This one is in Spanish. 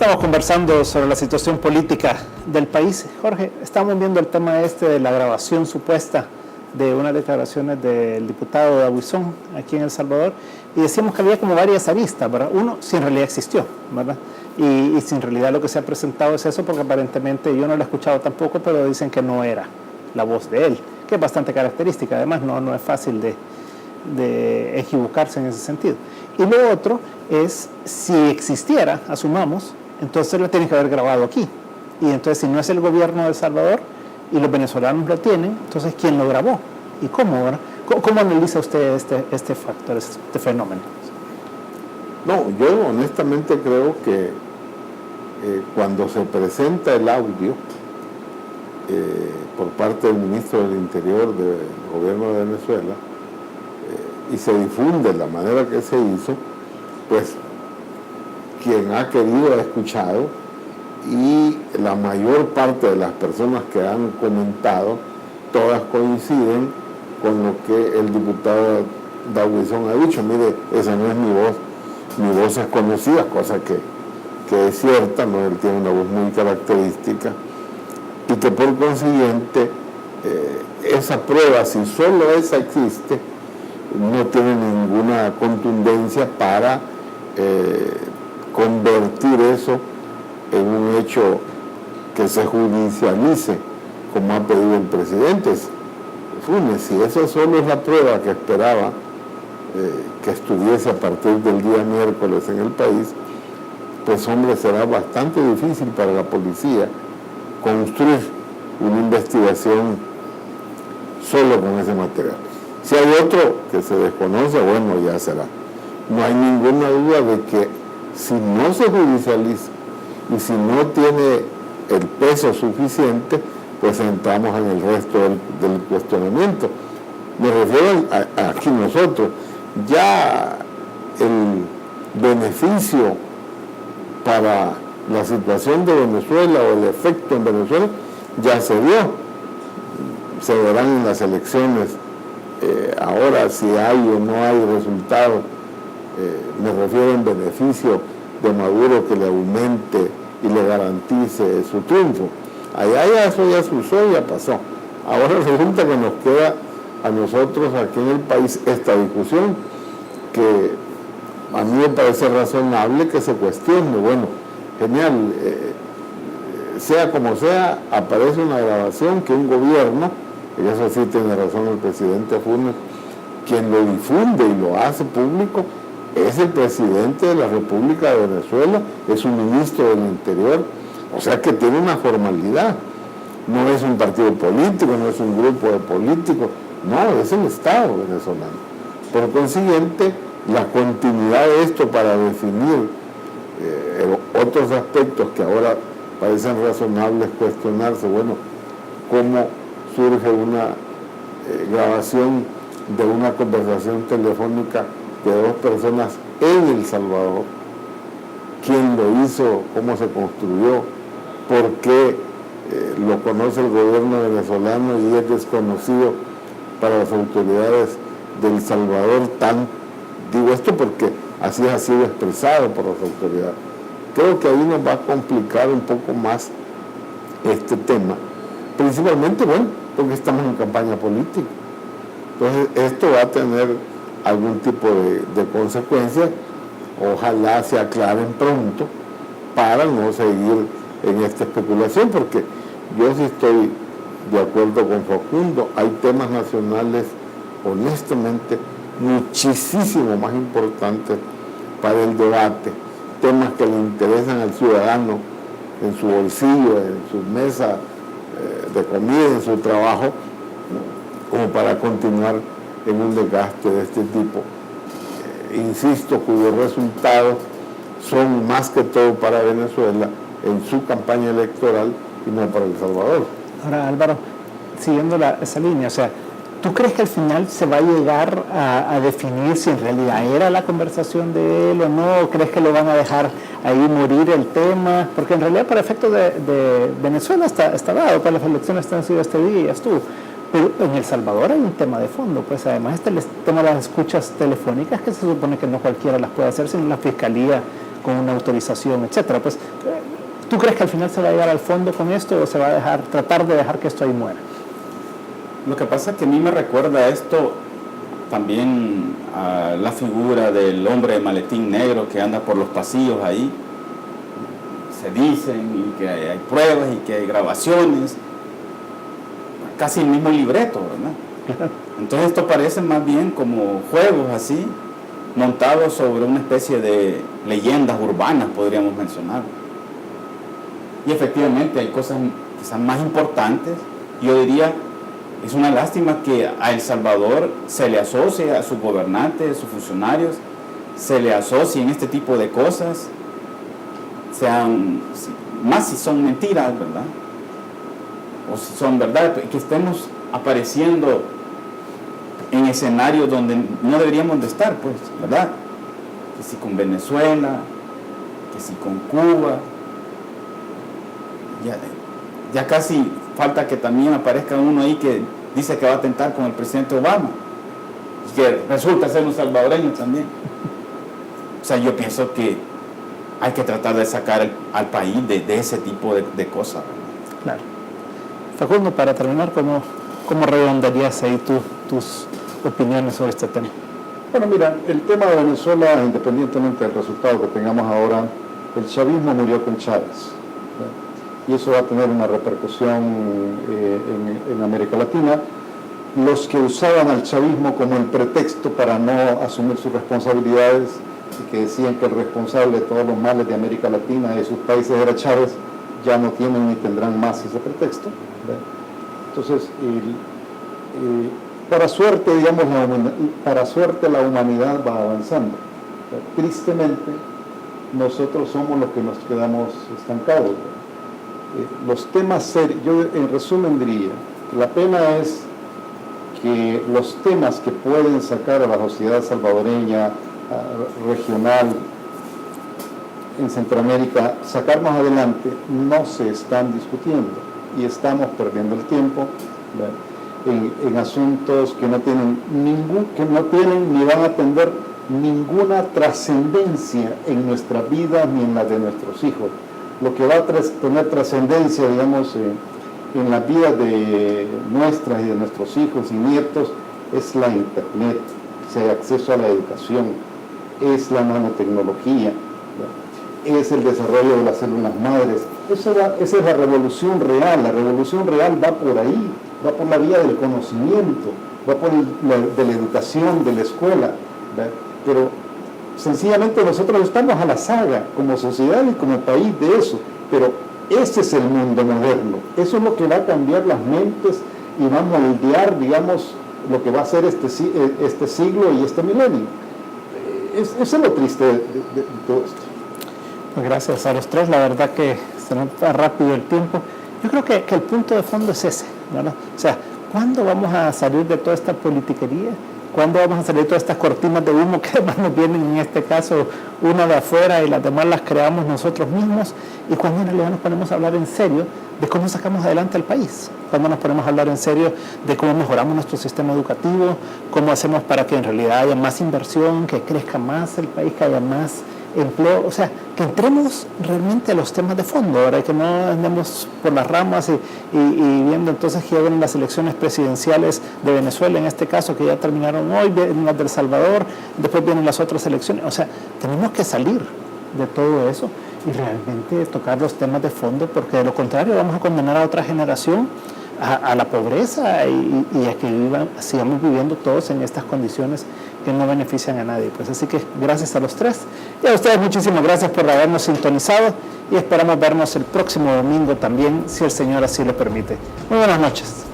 Estamos conversando sobre la situación política del país. Jorge, estamos viendo el tema de la grabación supuesta de unas declaraciones del diputado Dawison aquí en El Salvador, y decíamos que había como varias aristas, ¿verdad? Uno, si en realidad existió, ¿verdad? Y si en realidad lo que se ha presentado es eso, porque aparentemente yo no lo he escuchado tampoco, pero dicen que no era la voz de él, que es bastante característica, además no es fácil de equivocarse en ese sentido. Y lo otro es, si existiera, asumamos, entonces lo tienen que haber grabado aquí. Y entonces, si no es el gobierno de El Salvador y los venezolanos lo tienen, entonces, ¿quién lo grabó? ¿Y cómo? ¿Verdad? ¿Cómo analiza usted este factor, este fenómeno? No, yo honestamente creo que cuando se presenta el audio por parte del ministro del Interior del gobierno de Venezuela y se difunde de la manera que se hizo, pues quien ha querido ha escuchado, y la mayor parte de las personas que han comentado, todas coinciden con lo que el diputado Dawison ha dicho. Mire, esa no es mi voz es conocida, cosa que es cierta, ¿no? Él tiene una voz muy característica, y que por consiguiente esa prueba, si solo esa existe, no tiene ninguna contundencia para convertir eso en un hecho que se judicialice, como ha pedido el presidente. Funes, si eso solo es la prueba que esperaba que estuviese a partir del día miércoles en el país, pues hombre, será bastante difícil para la policía construir una investigación solo con ese material. Si hay otro que se desconoce, bueno, ya será. No hay ninguna duda de que si no se judicializa y si no tiene el peso suficiente, pues entramos en el resto del cuestionamiento. Me refiero a aquí nosotros. Ya el beneficio para la situación de Venezuela o el efecto en Venezuela ya se dio. Se verán en las elecciones ahora si hay o no hay resultado. Me refiero en beneficio de Maduro, que le aumente y le garantice su triunfo. Allá ya eso ya se usó, ya pasó. Ahora resulta que nos queda a nosotros aquí en el país esta discusión, que a mí me parece razonable que se cuestione. Bueno, genial, sea como sea, aparece una grabación que un gobierno, y eso sí tiene razón el presidente Funes, quien lo difunde y lo hace público es el presidente de la República de Venezuela, es un ministro del Interior, o sea que tiene una formalidad. No es un partido político, no es un grupo de políticos, no, es el Estado venezolano. Por consiguiente, la continuidad de esto para definir otros aspectos que ahora parecen razonables cuestionarse, bueno, cómo surge una grabación de una conversación telefónica de dos personas en El Salvador, quién lo hizo, cómo se construyó, por qué lo conoce el gobierno venezolano y es desconocido para las autoridades de El Salvador. Digo esto porque así ha sido expresado por las autoridades. Creo que ahí nos va a complicar un poco más este tema, principalmente, bueno, porque estamos en campaña política. Entonces esto va a tener algún tipo de consecuencias. Ojalá se aclaren pronto para no seguir en esta especulación, porque yo sí estoy de acuerdo con Facundo. Hay temas nacionales, honestamente, muchísimo más importantes para el debate, temas que le interesan al ciudadano en su bolsillo, en su mesa de comida, en su trabajo, como para continuar en un desgaste de este tipo, insisto, cuyos resultados son más que todo para Venezuela en su campaña electoral y no para El Salvador. Ahora, Álvaro, siguiendo esa línea, o sea, ¿tú crees que al final se va a llegar a definir si en realidad era la conversación de él o no? ¿O crees que lo van a dejar ahí morir el tema? Porque en realidad, para efectos de Venezuela está dado, para las elecciones han sido este día y ya estuvo. Pero en El Salvador hay un tema de fondo, pues además el tema de las escuchas telefónicas, que se supone que no cualquiera las puede hacer, sino la fiscalía con una autorización, etcétera. Pues ¿Tú crees que al final se va a llegar al fondo con esto o se va a tratar de dejar que esto ahí muera? Lo que pasa es que a mí me recuerda esto también a la figura del hombre de maletín negro que anda por los pasillos ahí. Se dicen y que hay pruebas y que hay grabaciones, casi el mismo libreto, ¿verdad? Entonces esto parece más bien como juegos así, montados sobre una especie de leyendas urbanas, podríamos mencionar. Y efectivamente hay cosas quizás más importantes. Yo diría, es una lástima que a El Salvador se le asocie a sus gobernantes, a sus funcionarios, se le asocien este tipo de cosas, más si son mentiras, ¿verdad? O si son verdad, que estemos apareciendo en escenarios donde no deberíamos de estar, pues, ¿verdad? Que si con Venezuela, que si con Cuba, ya casi falta que también aparezca uno ahí que dice que va a atentar con el presidente Obama, y que resulta ser un salvadoreño también. O sea, yo pienso que hay que tratar de sacar al país de ese tipo de cosas, ¿verdad? Claro. Facundo, para terminar, ¿cómo redondearías ahí tus opiniones sobre este tema? Bueno, mira, el tema de Venezuela, independientemente del resultado que tengamos ahora, el chavismo murió con Chávez, ¿sí? Y eso va a tener una repercusión en América Latina. Los que usaban al chavismo como el pretexto para no asumir sus responsabilidades y que decían que el responsable de todos los males de América Latina y de sus países era Chávez, ya no tienen ni tendrán más ese pretexto, ¿sí? Entonces, para suerte, digamos, la humanidad va avanzando. Tristemente, nosotros somos los que nos quedamos estancados. Los temas serios, yo en resumen diría, que la pena es que los temas que pueden sacar a la sociedad salvadoreña, regional, en Centroamérica, sacarnos adelante, no se están discutiendo y estamos perdiendo el tiempo en asuntos que no tienen ni van a tener ninguna trascendencia en nuestra vida ni en la de nuestros hijos. Lo que va a tener trascendencia, digamos, en la vida de nuestras y de nuestros hijos y nietos es la Internet, es el acceso a la educación, es la nanotecnología, es el desarrollo de las células madres. Esa es la revolución real. La revolución real va por ahí, va por la vía del conocimiento, va por de la educación, de la escuela, ¿verdad? Pero sencillamente nosotros estamos a la saga como sociedad y como país de eso, pero ese es el mundo moderno, eso es lo que va a cambiar las mentes y va a moldear, digamos, lo que va a ser este siglo y este milenio. Eso es lo triste de todo esto. Pues gracias a los tres, la verdad que se nos va rápido el tiempo. Yo creo que el punto de fondo es ese, ¿verdad? O sea, ¿cuándo vamos a salir de toda esta politiquería? ¿Cuándo vamos a salir de todas estas cortinas de humo que además nos vienen, en este caso, una de afuera y las demás las creamos nosotros mismos? Y cuando en realidad nos ponemos a hablar en serio de cómo sacamos adelante al país, cuando nos ponemos a hablar en serio de cómo mejoramos nuestro sistema educativo, cómo hacemos para que en realidad haya más inversión, que crezca más el país, que haya más empleo, o sea, que entremos realmente a los temas de fondo, ahora y que no andemos por las ramas y viendo entonces que ya vienen las elecciones presidenciales de Venezuela, en este caso, que ya terminaron hoy, vienen las de El Salvador, después vienen las otras elecciones, o sea, tenemos que salir de todo eso y realmente tocar los temas de fondo, porque de lo contrario vamos a condenar a otra generación a la pobreza y a que sigamos viviendo todos en estas condiciones que no benefician a nadie. Pues así que gracias a los tres y a ustedes muchísimas gracias por habernos sintonizado y esperamos vernos el próximo domingo también, si el Señor así lo permite. Muy buenas noches.